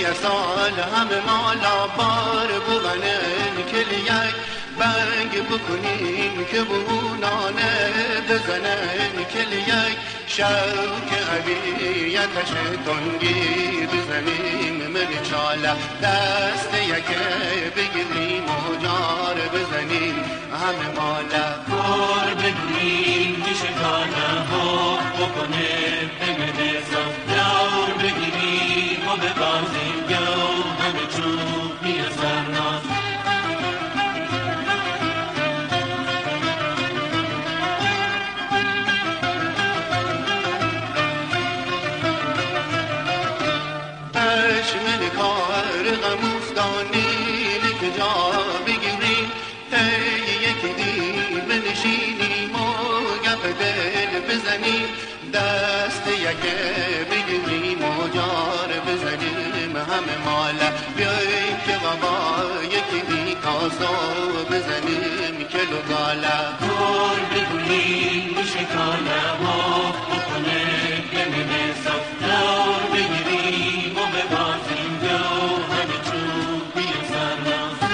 یه سال همه مالا بار بوغنن کلیک بنگ بکنیم که بونانه بزنن کلیک شوک عبیتش تنگی بزنیم مرچاله دست یکه بگیریم و جار بزنیم همه ماله کار بگیریم میشه کانه ها بکنه بگنه صف دور بگیریم و ببازیم گو همه چوب میره سرناز پشمن کار غموستانی که جا بگیریم یک دیم نشینیم و گپ دل بزنیم دست یکه بگیریم و جار بزنیم همه ماله بیاییم که بابا یکی بی کاسا بزنیم کلو گاله کار بگوییم میشه کانه ها بکنه بمینه صف دور بگیریم و ببازیم گو همه چوب بیه سرناز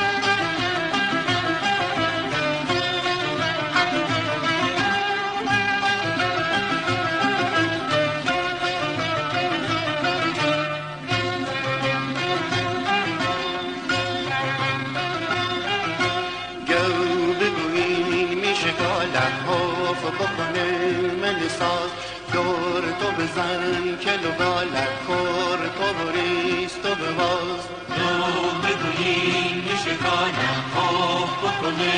لحاف بکنه من ساز دور تو بزن کلو بالک خور تو بریست و بواز دو بگوییم میشه لحاف بکنه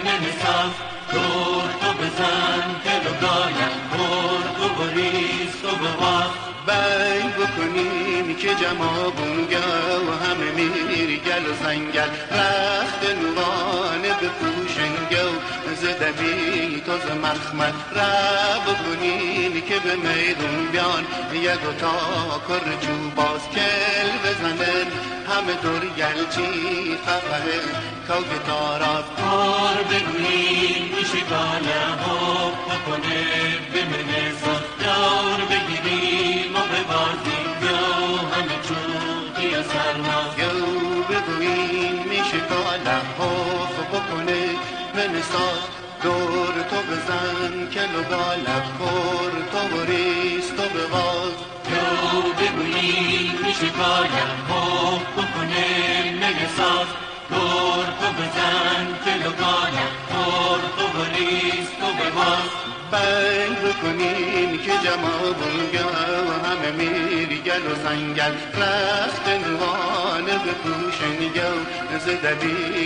من ساز دور تو بزن کلو بالک خور تو بریست و بواز بنگ بکنیم که جمابونگه و همه میرگل و زنگل رخت نورانه بپوشنگه و زدبی تو ز مخمل را بکنیم که به میدون بیان یک و تا کر چوباز کل بزنن همه دور گلچی خفه کوگ تاراز کار بگوییم میشه لحاف بکنه بمنه صف دور بگیریم و ببازیم گو همه چوبی سرناز گو بگوییم میشه لحاف بکنه من ساز دور تو بزن کلو بالک خور تو بریست و بواز گو بگوییم میشه لحاف بکنه من ساز دور تو بزن کلو بالک خور تو بریست و بواز بنگ بکنیم که جمابونگه و همه میرگل و زنگل رخت نوانه بپوشنگه و زدبی